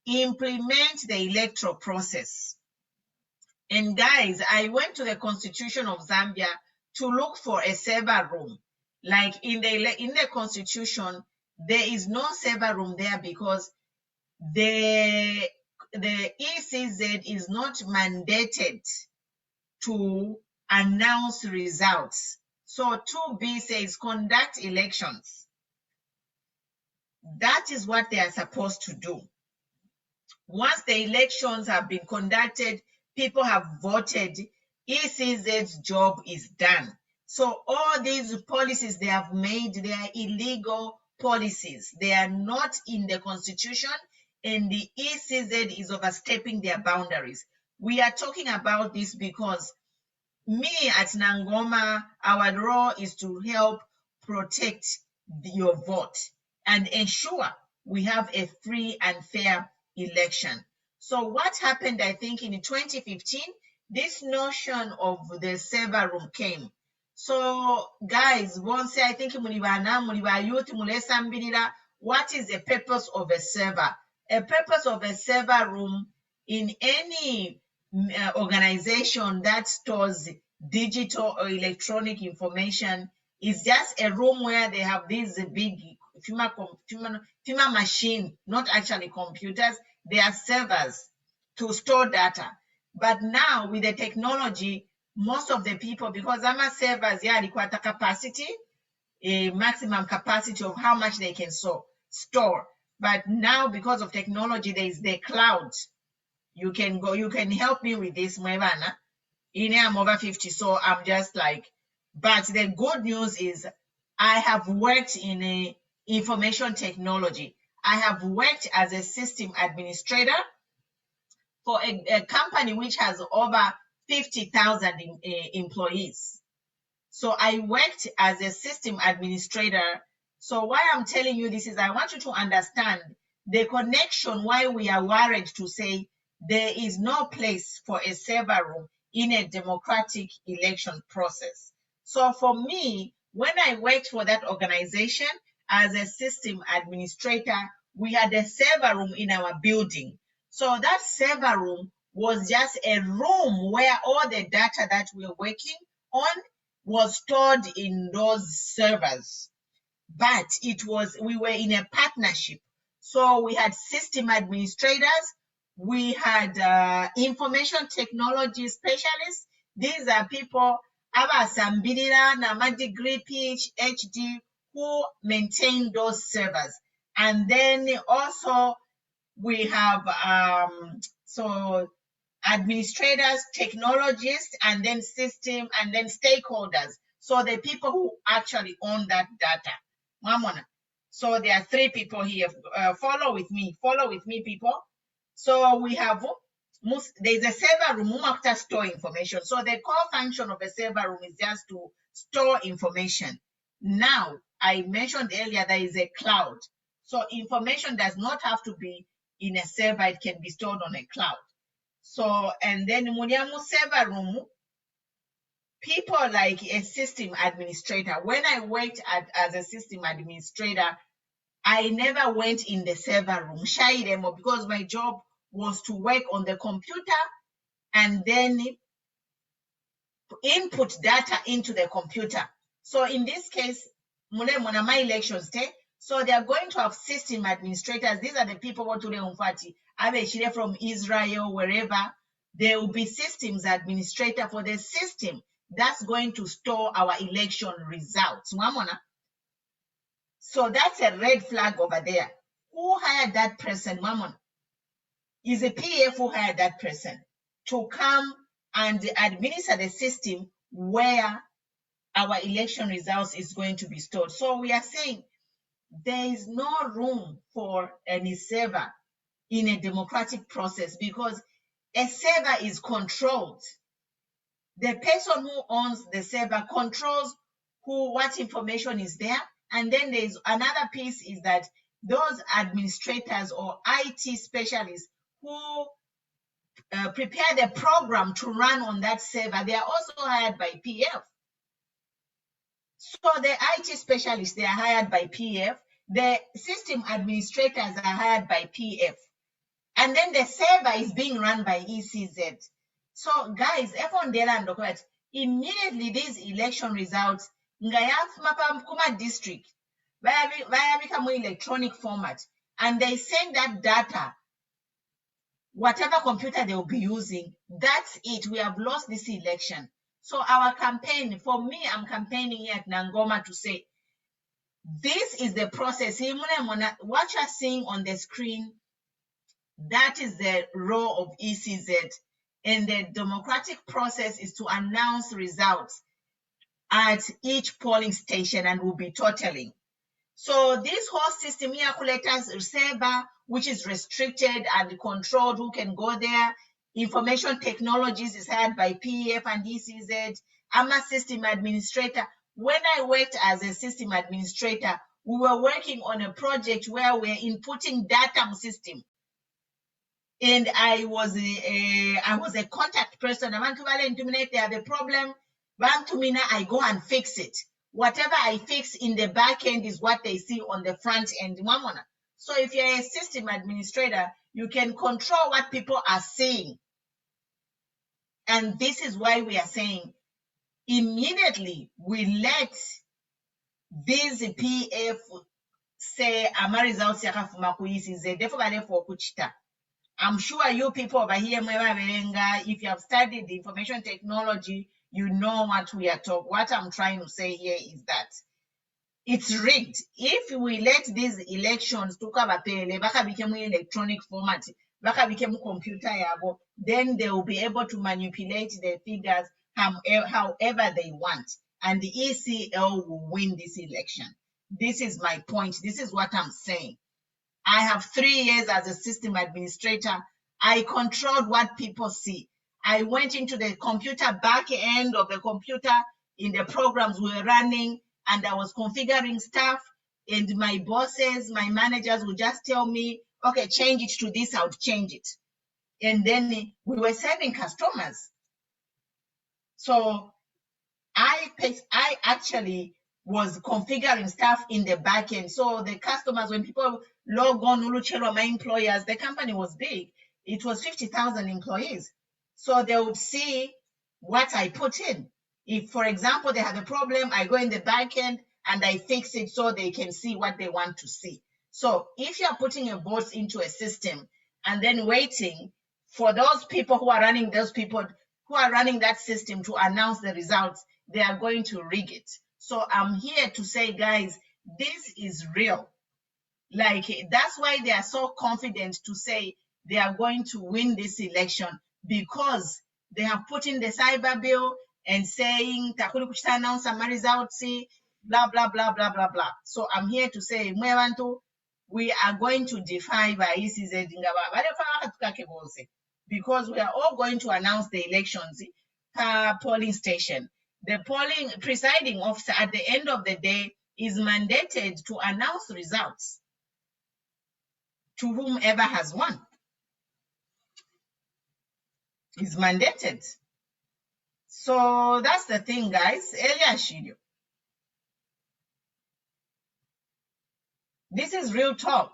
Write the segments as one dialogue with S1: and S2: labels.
S1: implement the electoral process. And guys, I went to the Constitution of Zambia to look for a server room. Like in the Constitution, there is no server room there because the ECZ is not mandated to announce results. So 2B says conduct elections. That is what they are supposed to do. Once the elections have been conducted, people have voted, ECZ's job is done. So all these policies they have made, they are illegal policies. They are not in the Constitution, and the ECZ is overstepping their boundaries. We are talking about this because me at Nangoma, our role is to help protect your vote and ensure we have a free and fair election. So what happened, I think, in 2015, this notion of the server room came. So guys, once I think youth, what is the purpose of a server? A purpose of a server room in any organization that stores digital or electronic information is just a room where they have these big FEMA machine, not actually computers, they are servers to store data. But now with the technology, most of the people, because AMA servers, yeah, require capacity, a maximum capacity of how much they can store. But now because of technology, there is the cloud. You can help me with this, Mwebana. I'm over 50, so I'm just like, but the good news is I have worked in information technology. I have worked as a system administrator for a company which has over 50,000 employees. So I worked as a system administrator. So why I'm telling you this is I want you to understand the connection why we are worried to say there is no place for a server room in a democratic election process. So for me, when I worked for that organization as a system administrator, we had a server room in our building. So that server room was just a room where all the data that we were working on was stored in those servers. But we were in a partnership. So we had system administrators, we had information technology specialists. These are people, Abasambirira, Nama degree, PhD, who maintain those servers. And then also we have administrators, technologists, and then system, and then stakeholders. So the people who actually own that data. Mamona. So there are 3 people here. Follow with me, people. So we have, there's a server room to store information. So the core function of a server room is just to store information. Now, I mentioned earlier there is a cloud. So information does not have to be in a server, it can be stored on a cloud. So, and then Munyamu server room, people like a system administrator. When I worked as a system administrator, I never went in the server room, because my job was to work on the computer and then input data into the computer. So in this case, my elections day. So they are going to have system administrators. These are the people who are from Israel, wherever. There will be systems administrator for the system that's going to store our election results. So that's a red flag over there. Who hired that person, Mamon? Is a PF who hired that person to come and administer the system where our election results is going to be stored. So we are saying there is no room for any server in a democratic process because a server is controlled. The person who owns the server controls what information is there. And then there's another piece is that those administrators or IT specialists who prepare the program to run on that server, they are also hired by PF. So the IT specialists, they are hired by PF. The system administrators are hired by PF. And then the server is being run by ECZ. So guys, immediately these election results, kuma district, via become electronic format, and they send that data, whatever computer they will be using, that's it. We have lost this election. So our campaign, for me, I'm campaigning here at Nangoma to say, this is the process. What you're seeing on the screen, that is the role of ECZ. And the democratic process is to announce results at each polling station, and will be totaling. So this whole system here, server, which is restricted and controlled, who can go there. Information technologies is hired by PEF and ECZ. I'm a system administrator. When I worked as a system administrator, we were working on a project where we're inputting data system. And I was a contact person. They have a problem. I go and fix it. Whatever I fix in the back end is what they see on the front end. So if you're a system administrator, you can control what people are saying. And this is why we are saying, immediately we let these PF say ama results yakafuma ku ECZ, therefore kuchita. I'm sure you people over here, if you have studied the information technology, you know what we are talking. What I'm trying to say here is that it's rigged. If we let these elections to become electronic format, become computer, then they will be able to manipulate the figures however they want, and the ECL will win this election. This is my point. This is what I'm saying. I have 3 years as a system administrator. I controlled what people see. I went into the computer back end of the computer in the programs we were running, and I was configuring stuff. And my bosses, my managers would just tell me, okay, change it to this, I would change it. And then we were serving customers. So I actually was configuring stuff in the back end. So the customers, when people log on, my employers, the company was big. It was 50,000 employees. So they would see what I put in. If, for example, they have a problem, I go in the back end and I fix it so they can see what they want to see. So if you're putting a vote into a system and then waiting for those people who are running that system to announce the results, they are going to rig it. So I'm here to say, guys, this is real. Like, that's why they are so confident to say they are going to win this election, because they have put in the cyber bill and saying, takuli kuchita announce some results, blah, blah, blah, blah, blah, blah. So I'm here to say, we are going to defy by ECZ, because we are all going to announce the elections per polling station. The polling presiding officer at the end of the day is mandated to announce results to whomever has won. Is mandated. So that's the thing, guys. This is real talk.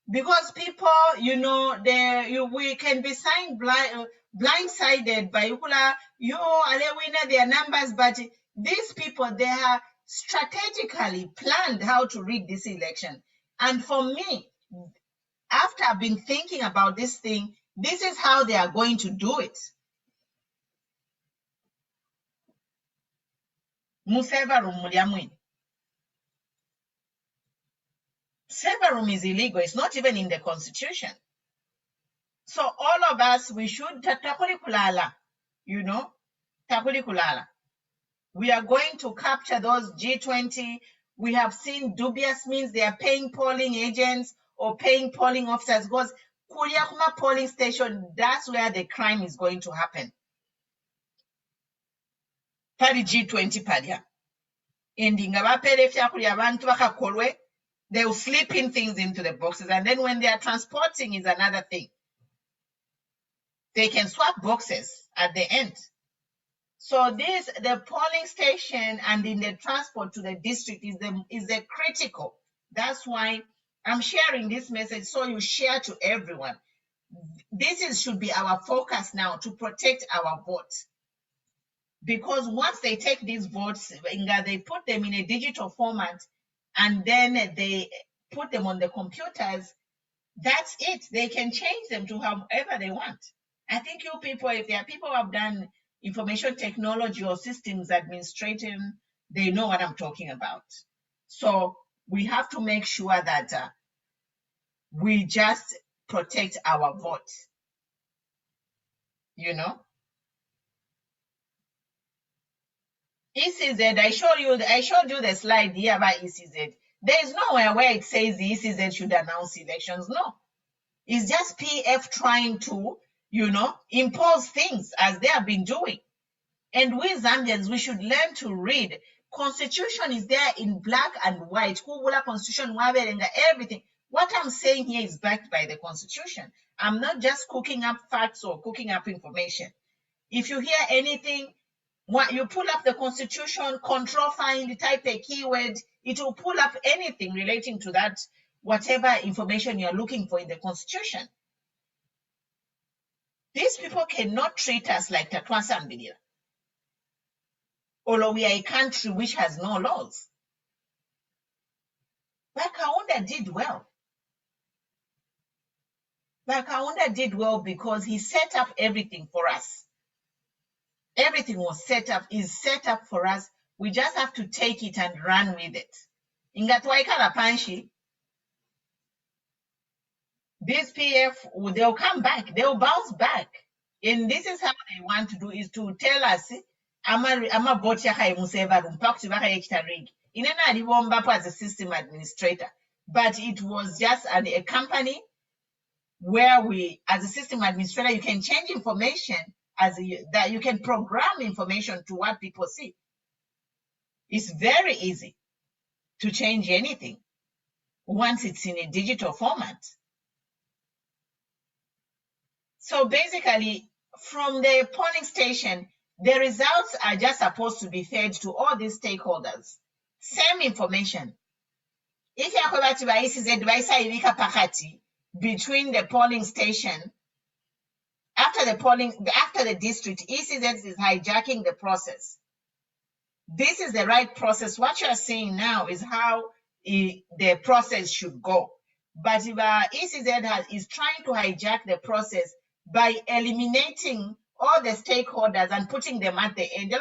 S1: Because people, we can be blindsided by their numbers, but these people, they have strategically planned how to rig this election. And for me, after I've been thinking about this thing, this is how they are going to do it. Server room is illegal. It's not even in the constitution. So all of us, we should takuli kulala, takuli kulala. We are going to capture those G20. We have seen dubious means they are paying polling agents or paying polling officers, because Kuliakuma polling station, that's where the crime is going to happen. Pari G20 padia. They will slip in things into the boxes, and then when they are transporting is another thing. They can swap boxes at the end. So the polling station and in the transport to the district is the critical. That's why I'm sharing this message, so you share to everyone. this should be our focus now, to protect our votes. Because once they take these votes, they put them in a digital format and then they put them on the computers, that's it. They can change them to however they want. I think you people, if there are people who have done information technology or systems administration, they know what I'm talking about. So we have to make sure that we just protect our vote, you know. ECZ, I showed you the slide here about ECZ. There is nowhere where it says the ECZ should announce elections. No, it's just PF trying to, impose things as they have been doing. And we Zambians, we should learn to read. Constitution is there in black and white. Kugula Constitution, everything. What I'm saying here is backed by the Constitution. I'm not just cooking up facts or cooking up information. If you hear anything, you pull up the Constitution, control find, type a keyword, it will pull up anything relating to that, whatever information you're looking for in the Constitution. These people cannot treat us like Tatwasambilia, although we are a country which has no laws. But Kaunda did well. But Kaunda did well because he set up everything for us. Everything was is set up for us. We just have to take it and run with it. Ingatwaikala Panshi, this PF, they'll come back, they'll bounce back. And this is how they want to do, is to tell us, ama vote yaka Museva Rumpakti Baka Rig. Inena Ribomba as a system administrator. But it was just a company where as a system administrator, you can change information that you can program information to what people see. It's very easy to change anything once it's in a digital format. So basically, from the polling station, the results are just supposed to be fed to all these stakeholders. Same information. If you are between the polling station, after the district, ECZ is hijacking the process. This is the right process. What you are seeing now is how the process should go. But if ECZ is trying to hijack the process by eliminating all the stakeholders and putting them at the end,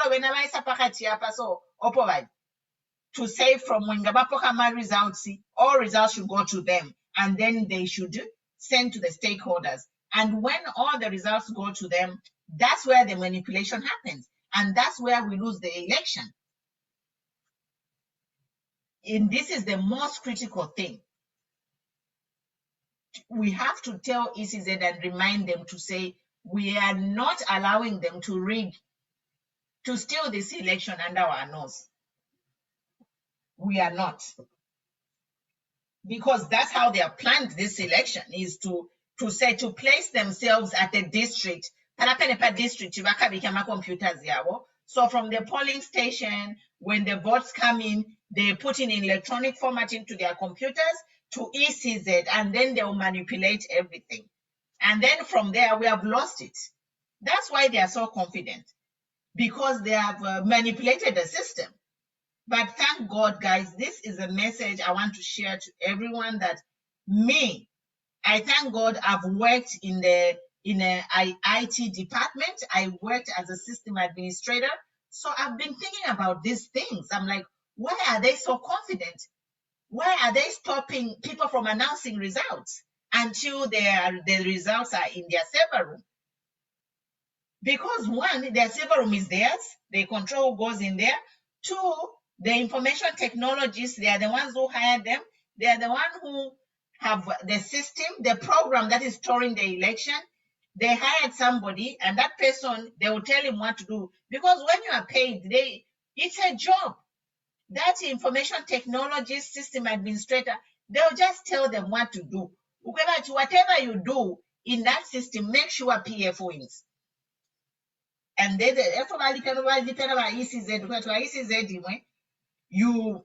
S1: to say from when Gabapokama results, all results should go to them, and then they should send to the stakeholders. And when all the results go to them, that's where the manipulation happens. And that's where we lose the election. And this is the most critical thing. We have to tell ECZ and remind them to say, we are not allowing them to steal this election under our nose. We are not. Because that's how they have planned this election, is to place themselves at the district. So from the polling station, when the votes come in, they put in electronic format into their computers to ECZ, and then they will manipulate everything. And then from there, we have lost it. That's why they are so confident, because they have manipulated the system. But thank God, guys, this is a message I want to share to everyone, that I thank God I've worked in an IT department. I worked as a system administrator. So I've been thinking about these things. I'm like, why are they so confident? Why are they stopping people from announcing results until the results are in their server room? Because one, their server room is theirs. They control who goes in there. Two, the information technologists, they are the ones who hired them. They are the ones who have the system, the program that is storing the election. They hired somebody, and that person, they will tell him what to do. Because when you are paid, it's a job. That information technology system administrator, they'll just tell them what to do. Whatever you do in that system, make sure PF wins. And then you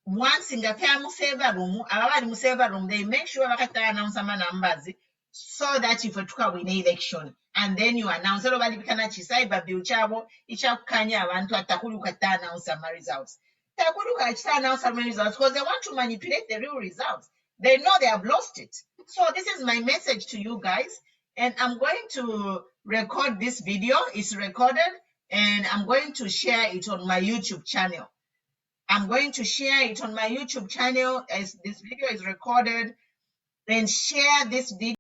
S1: once in the server room, they make sure announce some numbers so that if tuka win election and then you announce lo bali bikana chisaiba bill chabo ichakukanya abantu atakuluka ta announce my results takuluka ta announce my results because they want to manipulate the real results. They know they have lost it. So this is my message to you guys, and I'm going to record this video. It's recorded, and I'm going to share it on my YouTube channel. I'm going to share it on my YouTube channel as this video is recorded. Then share this video.